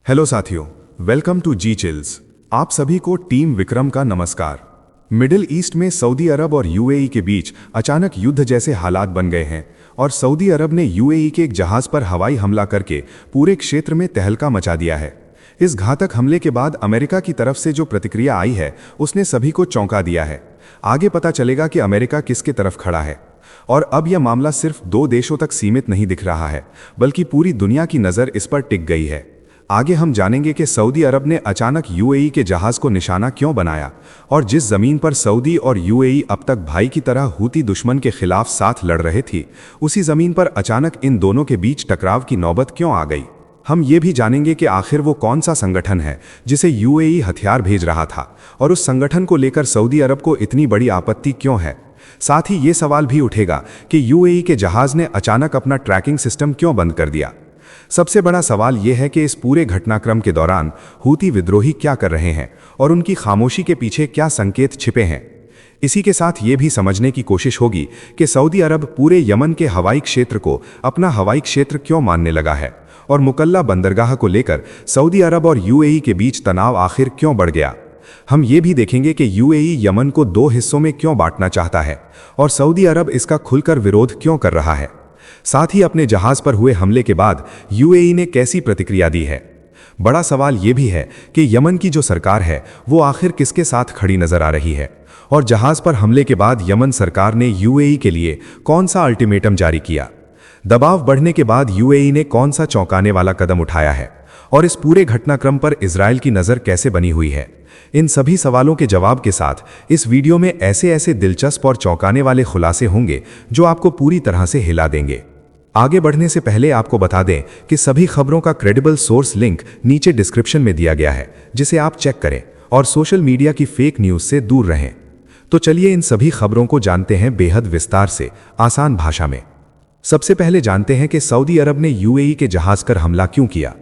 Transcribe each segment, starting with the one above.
Hello साथियों, welcome to ji chills. आप सभी को टीम विक्रम का नमस्कार। मिडिल ईस्ट में सऊदी अरब और यूएई के बीच अचानक युद्ध जैसे हालात बन गए हैं और सऊदी अरब ने यूएई के एक जहाज पर हवाई हमला करके पूरे क्षेत्र में तहलका मचा दिया है। इस घातक हमले के बाद अमेरिका की तरफ से जो प्रतिक्रिया आई है उसने सभी को चौंका दिया है। आगे पता चलेगा कि अमेरिका किसके तरफ खड़ा है। और अब यह मामला सिर्फ 2 देशों तक सीमित नहीं दिख रहा है, बल्कि पूरी दुनिया की नज़र इस पर टिक गई है। आगे हम जानेंगे कि सऊदी अरब ने अचानक यूएई के जहाज को निशाना क्यों बनाया और जिस जमीन पर सऊदी और यूएई अब तक भाई की तरह हूती दुश्मन के खिलाफ साथ लड़ रहे थी, उसी जमीन पर अचानक इन दोनों के बीच टकराव की नौबत क्यों आ गई। हम ये भी जानेंगे कि आखिर वो कौन सा संगठन है जिसे यूएई हथियार भेज रहा था और उस संगठन को लेकर सऊदी अरब को इतनी बड़ी आपत्ति क्यों है। साथ ही ये सवाल भी उठेगा कि यूएई के जहाज ने अचानक अपना ट्रैकिंग सिस्टम क्यों बंद कर दिया। सबसे बड़ा सवाल यह है कि इस पूरे घटनाक्रम के दौरान हूती विद्रोही क्या कर रहे हैं और उनकी खामोशी के पीछे क्या संकेत छिपे हैं। इसी के साथ ये भी समझने की कोशिश होगी कि सऊदी अरब पूरे यमन के हवाई क्षेत्र को अपना हवाई क्षेत्र क्यों मानने लगा है और मुकल्ला बंदरगाह को लेकर सऊदी अरब और यूएई के बीच तनाव आखिर क्यों बढ़ गया। हम ये भी देखेंगे कि यूएई यमन को 2 हिस्सों में क्यों बांटना चाहता है और सऊदी अरब इसका खुलकर विरोध क्यों कर रहा है। साथ ही अपने जहाज पर हुए हमले के बाद यूएई ने कैसी प्रतिक्रिया दी है। बड़ा सवाल यह भी है कि यमन की जो सरकार है वो आखिर किसके साथ खड़ी नजर आ रही है और जहाज पर हमले के बाद यमन सरकार ने यूएई के लिए कौन सा अल्टीमेटम जारी किया। दबाव बढ़ने के बाद यूएई ने कौन सा चौंकाने वाला कदम उठाया है और इस पूरे घटनाक्रम पर इजराइल की नज़र कैसे बनी हुई है। इन सभी सवालों के जवाब के साथ इस वीडियो में ऐसे दिलचस्प और चौंकाने वाले खुलासे होंगे जो आपको पूरी तरह से हिला देंगे। आगे बढ़ने से पहले आपको बता दें कि सभी खबरों का क्रेडिबल सोर्स लिंक नीचे डिस्क्रिप्शन में दिया गया है, जिसे आप चेक करें और सोशल मीडिया की फेक न्यूज़ से दूर रहें। तो चलिए इन सभी खबरों को जानते हैं बेहद विस्तार से, आसान भाषा में। सबसे पहले जानते हैं कि सऊदी अरब ने यूएई के जहाज पर हमला क्यों किया।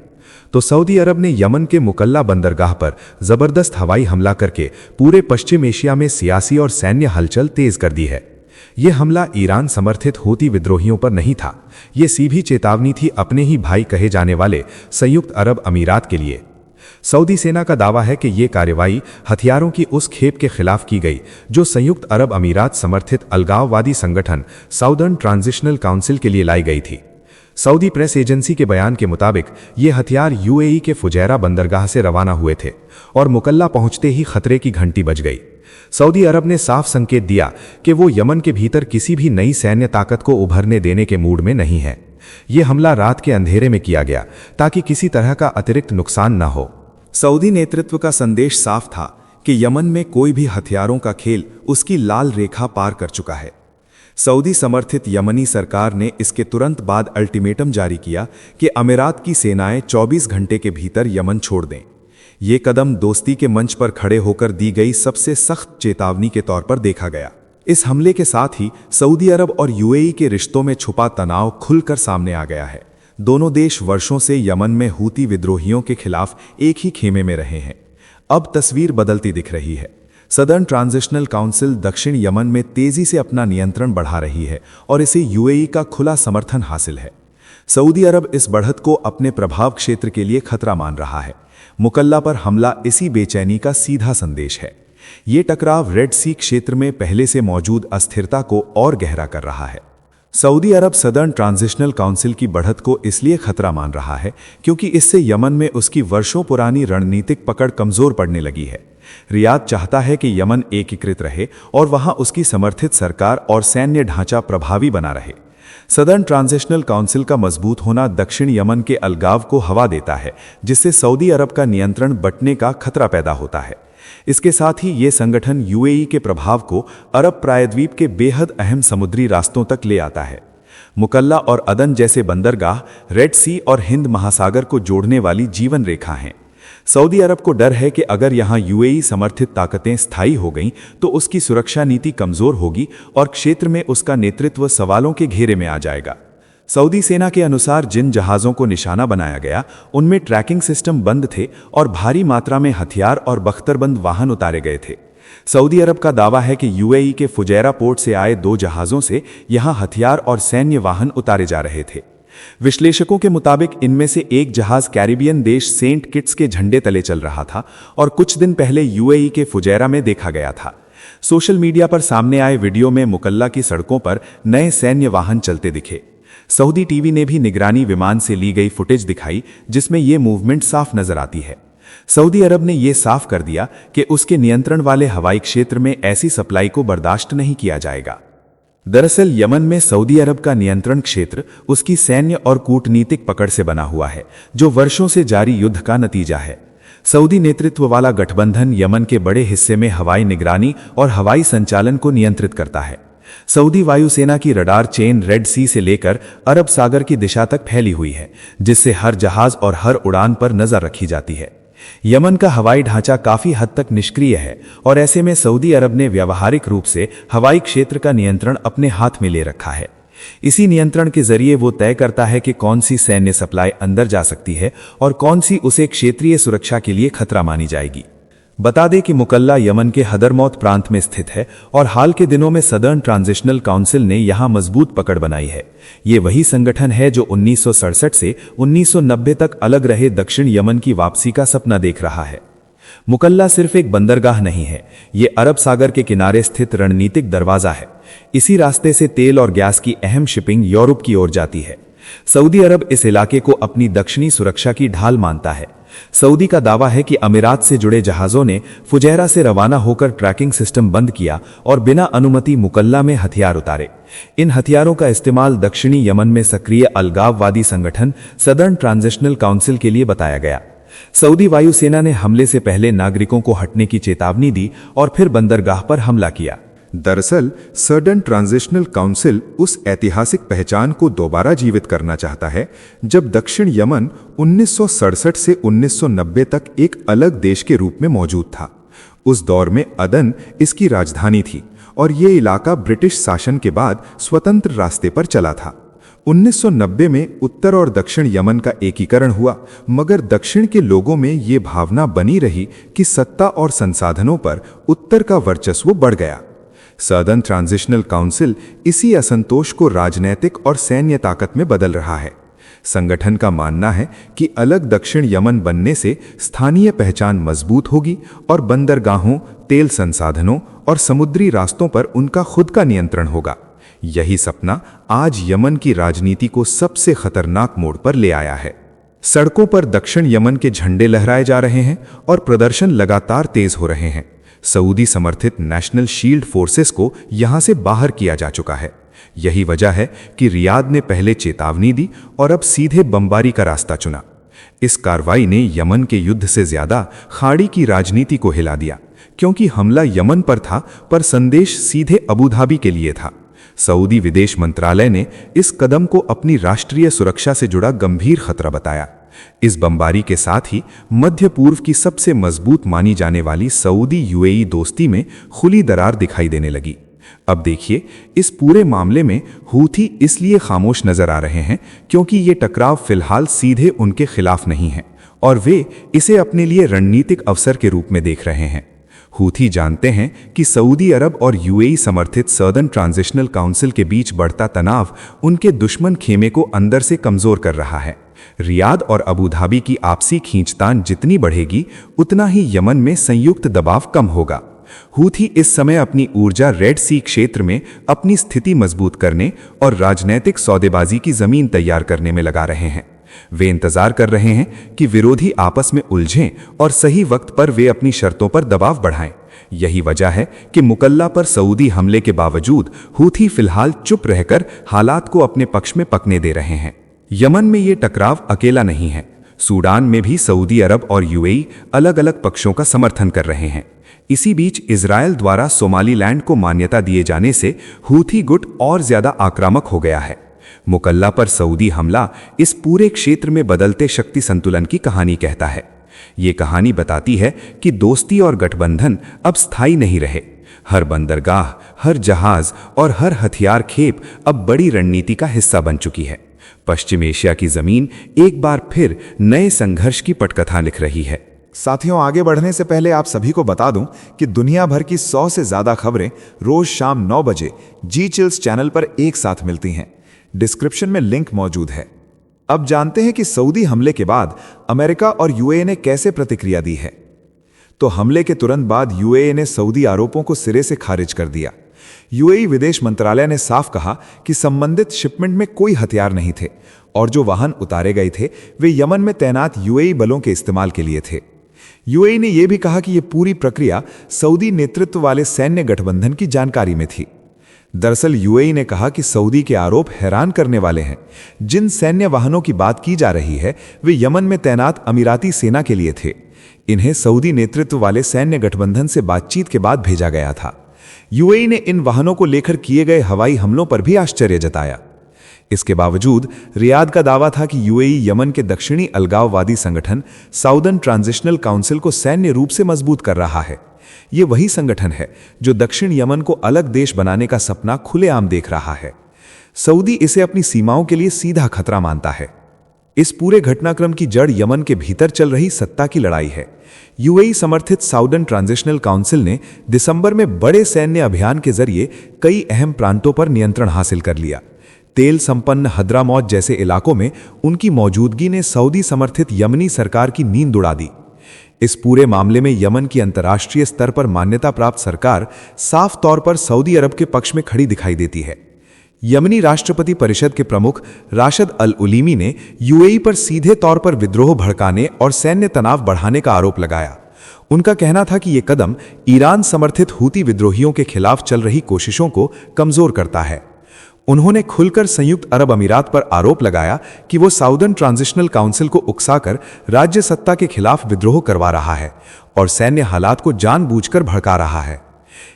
तो सऊदी अरब ने यमन के मुकल्ला बंदरगाह पर जबरदस्त हवाई हमला करके पूरे पश्चिम एशिया में सियासी और सैन्य हलचल तेज कर दी है। यह हमला ईरान समर्थित हूती विद्रोहियों पर नहीं था, ये सीधी चेतावनी थी अपने ही भाई कहे जाने वाले संयुक्त अरब अमीरात के लिए। सऊदी सेना का दावा है कि यह कार्रवाई हथियारों की उस खेप के खिलाफ की गई जो संयुक्त अरब अमीरात समर्थित अलगाववादी संगठन साउदर्न ट्रांजिशनल काउंसिल के लिए लाई गई थी। सऊदी प्रेस एजेंसी के बयान के मुताबिक ये हथियार यूएई के फुजैरा बंदरगाह से रवाना हुए थे और मुकल्ला पहुंचते ही खतरे की घंटी बज गई। सऊदी अरब ने साफ संकेत दिया कि वो यमन के भीतर किसी भी नई सैन्य ताकत को उभरने देने के मूड में नहीं है। ये हमला रात के अंधेरे में किया गया ताकि किसी तरह का अतिरिक्त नुकसान न हो। सऊदी नेतृत्व का संदेश साफ था कि यमन में कोई भी हथियारों का खेल उसकी लाल रेखा पार कर चुका है। सऊदी समर्थित यमनी सरकार ने इसके तुरंत बाद अल्टीमेटम जारी किया कि अमीरात की सेनाएं 24 घंटे के भीतर यमन छोड़ दें। ये कदम दोस्ती के मंच पर खड़े होकर दी गई सबसे सख्त चेतावनी के तौर पर देखा गया। इस हमले के साथ ही सऊदी अरब और यूएई के रिश्तों में छुपा तनाव खुलकर सामने आ गया है। दोनों देश वर्षों से यमन में हूती विद्रोहियों के खिलाफ एक ही खेमे में रहे हैं। अब तस्वीर बदलती दिख रही है। सदर्न ट्रांजिशनल काउंसिल दक्षिण यमन में तेजी से अपना नियंत्रण बढ़ा रही है और इसे यूएई का खुला समर्थन हासिल है। सऊदी अरब इस बढ़त को अपने प्रभाव क्षेत्र के लिए खतरा मान रहा है। मुकल्ला पर हमला इसी बेचैनी का सीधा संदेश है। ये टकराव रेड सी क्षेत्र में पहले से मौजूद अस्थिरता को और गहरा कर रहा है। सऊदी अरब सदर्न ट्रांजिशनल काउंसिल की बढ़त को इसलिए खतरा मान रहा है क्योंकि इससे यमन में उसकी वर्षों पुरानी रणनीतिक पकड़ कमजोर पड़ने लगी है। रियाद चाहता है कि यमन एकीकृत रहे और वहां उसकी समर्थित सरकार और सैन्य ढांचा प्रभावी बना रहे। सदर्न ट्रांजिशनल काउंसिल का मजबूत होना दक्षिण यमन के अलगाव को हवा देता है, जिससे सऊदी अरब का नियंत्रण बंटने का खतरा पैदा होता है। इसके साथ ही ये संगठन यूएई के प्रभाव को अरब प्रायद्वीप के बेहद अहम समुद्री रास्तों तक ले आता है। मुकल्ला और अदन जैसे बंदरगाह रेड सी और हिंद महासागर को जोड़ने वाली जीवन रेखा हैं। सऊदी अरब को डर है कि अगर यहां यूएई समर्थित ताकतें स्थायी हो गईं तो उसकी सुरक्षा नीति कमजोर होगी और क्षेत्र में उसका नेतृत्व सवालों के घेरे में आ जाएगा। सऊदी सेना के अनुसार जिन जहाज़ों को निशाना बनाया गया उनमें ट्रैकिंग सिस्टम बंद थे और भारी मात्रा में हथियार और बख्तरबंद वाहन उतारे गए थे। सऊदी अरब का दावा है कि यूएई के फुजैरा पोर्ट से आए 2 जहाज़ों से यहां हथियार और सैन्य वाहन उतारे जा रहे थे। विश्लेषकों के मुताबिक इनमें से एक जहाज कैरिबियन देश सेंट किट्स के झंडे तले चल रहा था और कुछ दिन पहले यूएई के फुजैरा में देखा गया था। सोशल मीडिया पर सामने आए वीडियो में मुकल्ला की सड़कों पर नए सैन्य वाहन चलते दिखे। सऊदी टीवी ने भी निगरानी विमान से ली गई फुटेज दिखाई, जिसमें ये मूवमेंट साफ नजर आती है। सऊदी अरब ने यह साफ कर दिया कि उसके नियंत्रण वाले हवाई क्षेत्र में ऐसी सप्लाई को बर्दाश्त नहीं किया जाएगा। दरअसल यमन में सऊदी अरब का नियंत्रण क्षेत्र उसकी सैन्य और कूटनीतिक पकड़ से बना हुआ है, जो वर्षों से जारी युद्ध का नतीजा है। सऊदी नेतृत्व वाला गठबंधन यमन के बड़े हिस्से में हवाई निगरानी और हवाई संचालन को नियंत्रित करता है। सऊदी वायुसेना की रडार चेन रेड सी से लेकर अरब सागर की दिशा तक फैली हुई है, जिससे हर जहाज और हर उड़ान पर नजर रखी जाती है। यमन का हवाई ढांचा काफी हद तक निष्क्रिय है और ऐसे में सऊदी अरब ने व्यावहारिक रूप से हवाई क्षेत्र का नियंत्रण अपने हाथ में ले रखा है। इसी नियंत्रण के जरिए वो तय करता है कि कौन सी सैन्य सप्लाई अंदर जा सकती है और कौन सी उसे क्षेत्रीय सुरक्षा के लिए खतरा मानी जाएगी। बता दें कि मुकल्ला यमन के हदरमौत प्रांत में स्थित है और हाल के दिनों में सदर्न ट्रांजिशनल काउंसिल ने यहां मजबूत पकड़ बनाई है। ये वही संगठन है जो 1967 से 1990 तक अलग रहे दक्षिण यमन की वापसी का सपना देख रहा है। मुकल्ला सिर्फ एक बंदरगाह नहीं है, ये अरब सागर के किनारे स्थित रणनीतिक दरवाजा है। इसी रास्ते से तेल और गैस की अहम शिपिंग यूरोप की ओर जाती है। सऊदी अरब इस इलाके को अपनी दक्षिणी सुरक्षा की ढाल मानता है। सऊदी का दावा है कि अमीरात से जुड़े जहाजों ने फुजैरा से रवाना होकर ट्रैकिंग सिस्टम बंद किया और बिना अनुमति मुकल्ला में हथियार उतारे। इन हथियारों का इस्तेमाल दक्षिणी यमन में सक्रिय अलगाववादी संगठन सदर्न ट्रांजिशनल काउंसिल के लिए बताया गया। सऊदी वायुसेना ने हमले से पहले नागरिकों को हटने की चेतावनी दी और फिर बंदरगाह पर हमला किया। दरअसल सदर्न ट्रांजिशनल काउंसिल उस ऐतिहासिक पहचान को दोबारा जीवित करना चाहता है जब दक्षिण यमन 1967 से 1990 तक एक अलग देश के रूप में मौजूद था। उस दौर में अदन इसकी राजधानी थी और ये इलाका ब्रिटिश शासन के बाद स्वतंत्र रास्ते पर चला था। 1990 में उत्तर और दक्षिण यमन का एकीकरण हुआ, मगर दक्षिण के लोगों में ये भावना बनी रही कि सत्ता और संसाधनों पर उत्तर का वर्चस्व बढ़ गया। सदर्न ट्रांजिशनल काउंसिल इसी असंतोष को राजनैतिक और सैन्य ताकत में बदल रहा है। संगठन का मानना है कि अलग दक्षिण यमन बनने से स्थानीय पहचान मजबूत होगी और बंदरगाहों, तेल संसाधनों और समुद्री रास्तों पर उनका खुद का नियंत्रण होगा। यही सपना आज यमन की राजनीति को सबसे खतरनाक मोड़ पर ले आया है। सड़कों पर दक्षिण यमन के झंडे लहराए जा रहे हैं और प्रदर्शन लगातार तेज हो रहे हैं। सऊदी समर्थित नेशनल शील्ड फोर्सेस को यहां से बाहर किया जा चुका है। यही वजह है कि रियाद ने पहले चेतावनी दी और अब सीधे बमबारी का रास्ता चुना। इस कार्रवाई ने यमन के युद्ध से ज्यादा खाड़ी की राजनीति को हिला दिया, क्योंकि हमला यमन पर था पर संदेश सीधे अबू धाबी के लिए था। सऊदी विदेश मंत्रालय ने इस कदम को अपनी राष्ट्रीय सुरक्षा से जुड़ा गंभीर खतरा बताया। इस बमबारी के साथ ही मध्य पूर्व की सबसे मजबूत मानी जाने वाली सऊदी यूएई दोस्ती में खुली दरार दिखाई देने लगी। अब देखिए, इस पूरे मामले में हूथी इसलिए खामोश नजर आ रहे हैं क्योंकि ये टकराव फिलहाल सीधे उनके खिलाफ नहीं है और वे इसे अपने लिए रणनीतिक अवसर के रूप में देख रहे हैं। हूथी जानते हैं कि सऊदी अरब और यूएई समर्थित सदर्न ट्रांजिशनल काउंसिल के बीच बढ़ता तनाव उनके दुश्मन खेमे को अंदर से कमजोर कर रहा है। रियाद और अबू धाबी की आपसी खींचतान जितनी बढ़ेगी, उतना ही यमन में संयुक्त दबाव कम होगा। हूथी इस समय अपनी ऊर्जा रेड सी क्षेत्र में अपनी स्थिति मजबूत करने और राजनैतिक सौदेबाजी की जमीन तैयार करने में लगा रहे हैं। वे इंतजार कर रहे हैं कि विरोधी आपस में उलझें और सही वक्त पर वे अपनी शर्तों पर दबाव बढ़ाएं। यही वजह है कि मुकल्ला पर सऊदी हमले के बावजूद हूथी फिलहाल चुप रहकर हालात को अपने पक्ष में पकने दे रहे हैं। यमन में ये टकराव अकेला नहीं है। सूडान में भी सऊदी अरब और यूएई अलग अलग पक्षों का समर्थन कर रहे हैं। इसी बीच इजरायल द्वारा सोमालीलैंड को मान्यता दिए जाने से हूथी गुट और ज्यादा आक्रामक हो गया है। मुकल्ला पर सऊदी हमला इस पूरे क्षेत्र में बदलते शक्ति संतुलन की कहानी कहता है। ये कहानी बताती है कि दोस्ती और गठबंधन अब स्थायी नहीं रहे। हर बंदरगाह, हर जहाज और हर हथियार खेप अब बड़ी रणनीति का हिस्सा बन चुकी है। पश्चिम एशिया की जमीन एक बार फिर नए संघर्ष की पटकथा लिख रही है। साथियों, आगे बढ़ने से पहले आप सभी को बता दूं कि दुनिया भर की 100 से ज्यादा खबरें रोज शाम 9 बजे जी चिल्स चैनल पर एक साथ मिलती हैं। डिस्क्रिप्शन में लिंक मौजूद है। अब जानते हैं कि सऊदी हमले के बाद अमेरिका और यूएई ने कैसे प्रतिक्रिया दी है। तो हमले के तुरंत बाद यूएई ने सऊदी आरोपों को सिरे से खारिज कर दिया। यूएई विदेश मंत्रालय ने साफ कहा कि संबंधित शिपमेंट में कोई हथियार नहीं थे और जो वाहन उतारे गए थे वे यमन में तैनात यूएई बलों के इस्तेमाल के लिए थे। यूएई ने यह भी कहा कि यह पूरी प्रक्रिया सऊदी नेतृत्व वाले सैन्य गठबंधन की जानकारी में थी। दरअसल यूएई ने कहा कि सऊदी के आरोप हैरान करने वाले हैं। जिन सैन्य वाहनों की बात की जा रही है वे यमन में तैनात अमीराती सेना के लिए थे। इन्हें सऊदी नेतृत्व वाले सैन्य गठबंधन से बातचीत के बाद भेजा गया था। यूएई ने इन वाहनों को लेकर किए गए हवाई हमलों पर भी आश्चर्य जताया। इसके बावजूद रियाद का दावा था कि यूएई यमन के दक्षिणी अलगाववादी संगठन साउदर्न ट्रांजिशनल काउंसिल को सैन्य रूप से मजबूत कर रहा है। ये वही संगठन है जो दक्षिण यमन को अलग देश बनाने का सपना खुलेआम देख रहा है। सऊदी इसे अपनी सीमाओं के लिए सीधा खतरा मानता है। इस पूरे घटनाक्रम की जड़ यमन के भीतर चल रही सत्ता की लड़ाई है। यूएई समर्थित साउदर्न ट्रांजिशनल काउंसिल ने दिसंबर में बड़े सैन्य अभियान के जरिए कई अहम प्रांतों पर नियंत्रण हासिल कर लिया। तेल संपन्न हद्रामौत जैसे इलाकों में उनकी मौजूदगी ने सऊदी समर्थित यमनी सरकार की नींद उड़ा दी। इस पूरे मामले में यमन की अंतर्राष्ट्रीय स्तर पर मान्यता प्राप्त सरकार साफ तौर पर सऊदी अरब के पक्ष में खड़ी दिखाई देती है। यमनी राष्ट्रपति परिषद के प्रमुख राशिद अल उलीमी ने यूएई पर सीधे तौर पर विद्रोह भड़काने और सैन्य तनाव बढ़ाने का आरोप लगाया। उनका कहना था कि यह कदम ईरान समर्थित हूती विद्रोहियों के खिलाफ चल रही कोशिशों को कमजोर करता है। उन्होंने खुलकर संयुक्त अरब अमीरात पर आरोप लगाया कि वो साउदर्न ट्रांजिशनल काउंसिल को उकसाकर राज्य सत्ता के खिलाफ विद्रोह करवा रहा है और सैन्य हालात को जानबूझकर भड़का रहा है।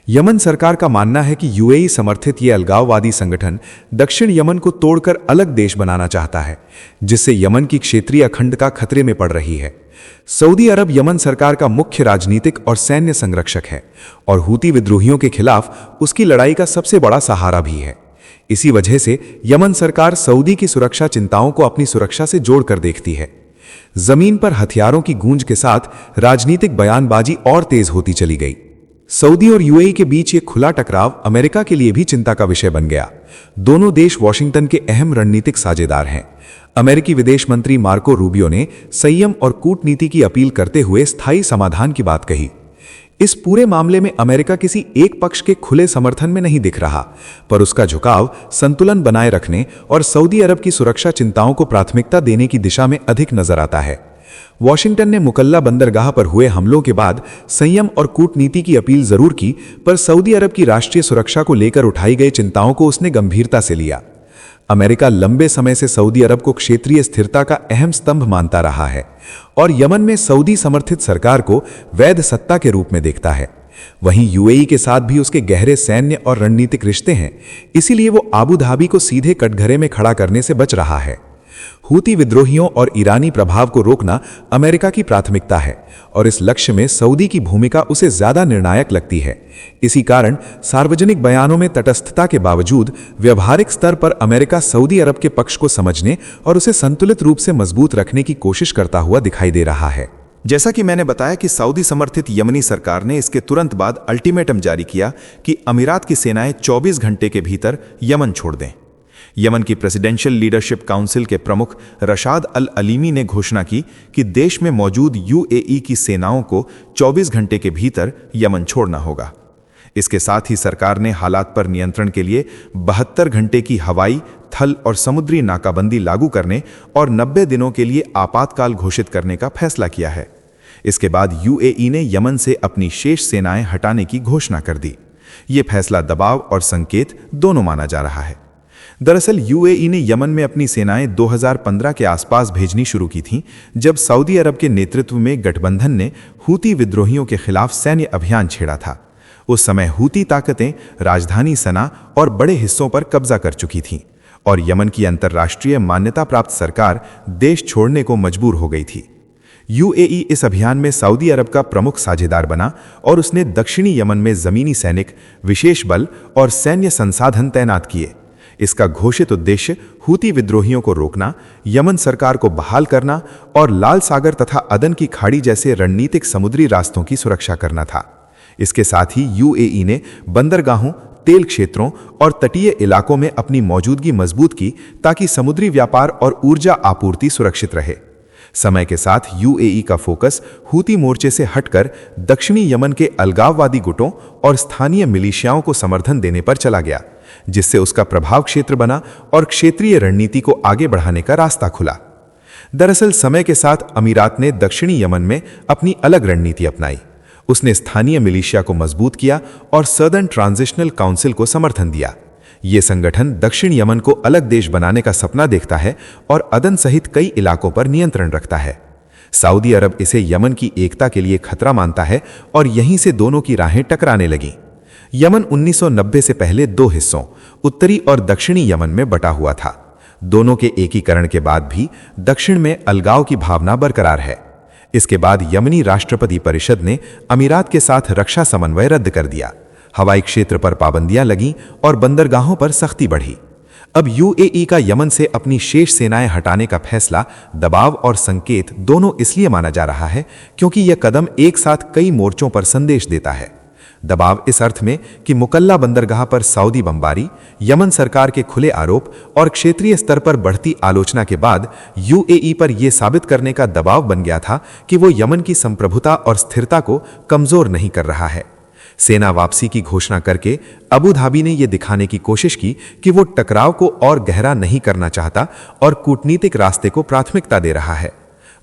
यमन सरकार का मानना है कि यूएई समर्थित ये अलगाववादी संगठन दक्षिण यमन को तोड़कर अलग देश बनाना चाहता है, जिससे यमन की क्षेत्रीय अखंडता खतरे में पड़ रही है। सऊदी अरब यमन सरकार का मुख्य राजनीतिक और सैन्य संरक्षक है और हूती विद्रोहियों के खिलाफ उसकी लड़ाई का सबसे बड़ा सहारा भी है। इसी वजह से यमन सरकार सऊदी की सुरक्षा चिंताओं को अपनी सुरक्षा से जोड़कर देखती है। जमीन पर हथियारों की गूंज के साथ राजनीतिक बयानबाजी और तेज होती चली गई। सऊदी और यूएई के बीच ये खुला टकराव अमेरिका के लिए भी चिंता का विषय बन गया। दोनों देश वॉशिंगटन के अहम रणनीतिक साझेदार हैं। अमेरिकी विदेश मंत्री मार्को रूबियो ने संयम और कूटनीति की अपील करते हुए स्थायी समाधान की बात कही। इस पूरे मामले में अमेरिका किसी एक पक्ष के खुले समर्थन में नहीं दिख रहा, पर उसका झुकाव संतुलन बनाए रखने और सऊदी अरब की सुरक्षा चिंताओं को प्राथमिकता देने की दिशा में अधिक नजर आता है। वॉशिंगटन ने मुकल्ला बंदरगाह पर हुए हमलों के बाद संयम और कूटनीति की अपील जरूर की, पर सऊदी अरब की राष्ट्रीय सुरक्षा को लेकर उठाई गई चिंताओं को उसने गंभीरता से लिया। अमेरिका लंबे समय से सऊदी अरब को क्षेत्रीय स्थिरता का अहम स्तंभ मानता रहा है और यमन में सऊदी समर्थित सरकार को वैध सत्ता के रूप में देखता है। वहीं यूएई के साथ भी उसके गहरे सैन्य और रणनीतिक रिश्ते हैं, इसीलिए वो आबू धाबी को सीधे कटघरे में खड़ा करने से बच रहा है। हूती विद्रोहियों और ईरानी प्रभाव को रोकना अमेरिका की प्राथमिकता है और इस लक्ष्य में सऊदी की भूमिका उसे ज्यादा निर्णायक लगती है। इसी कारण सार्वजनिक बयानों में तटस्थता के बावजूद व्यवहारिक स्तर पर अमेरिका सऊदी अरब के पक्ष को समझने और उसे संतुलित रूप से मजबूत रखने की कोशिश करता हुआ दिखाई दे रहा है। जैसा कि मैंने बताया कि सऊदी समर्थित यमनी सरकार ने इसके तुरंत बाद अल्टीमेटम जारी किया कि अमीरात की सेनाएं 24 घंटे के भीतर यमन छोड़ दें। यमन की प्रेसिडेंशियल लीडरशिप काउंसिल के प्रमुख रशाद अल अलीमी ने घोषणा की कि देश में मौजूद यूएई की सेनाओं को 24 घंटे के भीतर यमन छोड़ना होगा। इसके साथ ही सरकार ने हालात पर नियंत्रण के लिए 72 घंटे की हवाई, थल और समुद्री नाकाबंदी लागू करने और 90 दिनों के लिए आपातकाल घोषित करने का फैसला किया है। इसके बाद यूएई ने यमन से अपनी शेष सेनाएं हटाने की घोषणा कर दी। ये फैसला दबाव और संकेत दोनों माना जा रहा है। दरअसल यूएई ने यमन में अपनी सेनाएं 2015 के आसपास भेजनी शुरू की थीं, जब सऊदी अरब के नेतृत्व में गठबंधन ने हूती विद्रोहियों के खिलाफ सैन्य अभियान छेड़ा था। उस समय हूती ताकतें राजधानी सना और बड़े हिस्सों पर कब्जा कर चुकी थीं और यमन की अंतर्राष्ट्रीय मान्यता प्राप्त सरकार देश छोड़ने को मजबूर हो गई थी। यूएई इस अभियान में सऊदी अरब का प्रमुख साझेदार बना और उसने दक्षिणी यमन में जमीनी सैनिक, विशेष बल और सैन्य संसाधन तैनात किए। इसका घोषित उद्देश्य हूती विद्रोहियों को रोकना, यमन सरकार को बहाल करना और लाल सागर तथा अदन की खाड़ी जैसे रणनीतिक समुद्री रास्तों की सुरक्षा करना था। इसके साथ ही यूएई ने बंदरगाहों, तेल क्षेत्रों और तटीय इलाकों में अपनी मौजूदगी मजबूत की ताकि समुद्री व्यापार और ऊर्जा आपूर्ति सुरक्षित रहे। समय के साथ यूएई का फोकस हूती मोर्चे से हटकर दक्षिणी यमन के अलगाववादी गुटों और स्थानीय मिलिशियाओं को समर्थन देने पर चला गया, जिससे उसका प्रभाव क्षेत्र बना और क्षेत्रीय रणनीति को आगे बढ़ाने का रास्ता खुला। दरअसल समय के साथ अमीरात ने दक्षिणी यमन में अपनी अलग रणनीति अपनाई। उसने स्थानीय मिलिशिया को मजबूत किया और सदर्न ट्रांजिशनल काउंसिल को समर्थन दिया। ये संगठन दक्षिण यमन को अलग देश बनाने का सपना देखता है और अदन सहित कई इलाकों पर नियंत्रण रखता है। सऊदी अरब इसे यमन की एकता के लिए खतरा मानता है और यहीं से दोनों की राहें टकराने लगीं। यमन 1990 से पहले दो हिस्सों, उत्तरी और दक्षिणी यमन में बटा हुआ था। दोनों के एकीकरण के बाद भी दक्षिण में अलगाव की भावना बरकरार है। इसके बाद यमनी राष्ट्रपति परिषद ने अमीरात के साथ रक्षा समन्वय रद्द कर दिया। हवाई क्षेत्र पर पाबंदियां लगीं और बंदरगाहों पर सख्ती बढ़ी। अब यूएई का यमन से अपनी शेष सेनाएं हटाने का फैसला दबाव और संकेत दोनों इसलिए माना जा रहा है क्योंकि यह कदम एक साथ कई मोर्चों पर संदेश देता है। दबाव इस अर्थ में कि मुकल्ला बंदरगाह पर सऊदी बमबारी, यमन सरकार के खुले आरोप और क्षेत्रीय स्तर पर बढ़ती आलोचना के बाद यूएई पर यह साबित करने का दबाव बन गया था कि वो यमन की संप्रभुता और स्थिरता को कमजोर नहीं कर रहा है। सेना वापसी की घोषणा करके अबू धाबी ने यह दिखाने की कोशिश की कि वो टकराव को और गहरा नहीं करना चाहता और कूटनीतिक रास्ते को प्राथमिकता दे रहा है।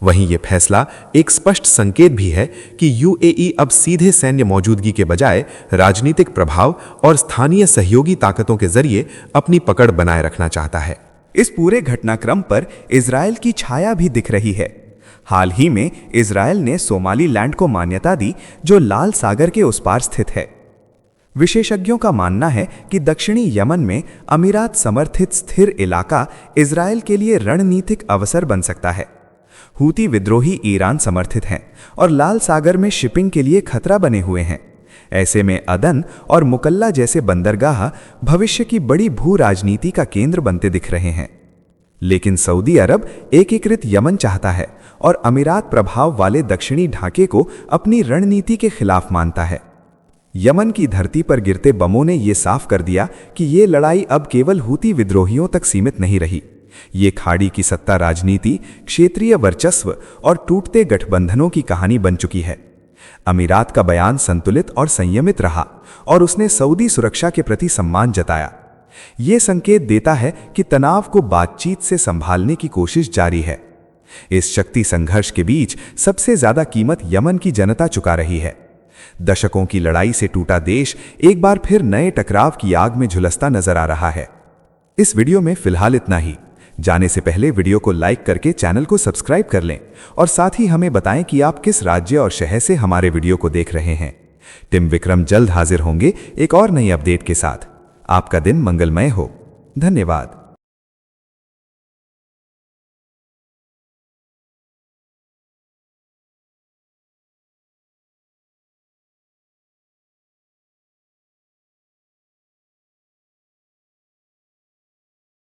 वहीं यह फैसला एक स्पष्ट संकेत भी है कि यूएई अब सीधे सैन्य मौजूदगी के बजाय राजनीतिक प्रभाव और स्थानीय सहयोगी ताकतों के जरिए अपनी पकड़ बनाए रखना चाहता है। इस पूरे घटनाक्रम पर इजरायल की छाया भी दिख रही है। हाल ही में इजरायल ने सोमालीलैंड को मान्यता दी, जो लाल सागर के उस पार स्थित है। विशेषज्ञों का मानना है कि दक्षिणी यमन में अमीरात समर्थित स्थिर इलाका इजरायल के लिए रणनीतिक अवसर बन सकता है। हूती विद्रोही ईरान समर्थित हैं और लाल सागर में शिपिंग के लिए खतरा बने हुए हैं। ऐसे में अदन और मुकल्ला जैसे बंदरगाह भविष्य की बड़ी भू राजनीति का केंद्र बनते दिख रहे हैं। लेकिन सऊदी अरब एकीकृत यमन चाहता है और अमीरात प्रभाव वाले दक्षिणी ढांचे को अपनी रणनीति के खिलाफ मानता है। यमन की धरती पर गिरते बमों ने यह साफ कर दिया कि ये लड़ाई अब केवल हूती विद्रोहियों तक सीमित नहीं रही। ये खाड़ी की सत्ता राजनीति, क्षेत्रीय वर्चस्व और टूटते गठबंधनों की कहानी बन चुकी है। अमीरात का बयान संतुलित और संयमित रहा और उसने सऊदी सुरक्षा के प्रति सम्मान जताया। ये संकेत देता है कि तनाव को बातचीत से संभालने की कोशिश जारी है। इस शक्ति संघर्ष के बीच सबसे ज्यादा कीमत यमन की जनता चुका रही है। दशकों की लड़ाई से टूटा देश एक बार फिर नए टकराव की आग में झुलसता नजर आ रहा है। इस वीडियो में फिलहाल इतना ही। जाने से पहले वीडियो को लाइक करके चैनल को सब्सक्राइब कर लें और साथ ही हमें बताएं कि आप किस राज्य और शहर से हमारे वीडियो को देख रहे हैं। टीम विक्रम जल्द हाजिर होंगे एक और नई अपडेट के साथ। आपका दिन मंगलमय हो। धन्यवाद।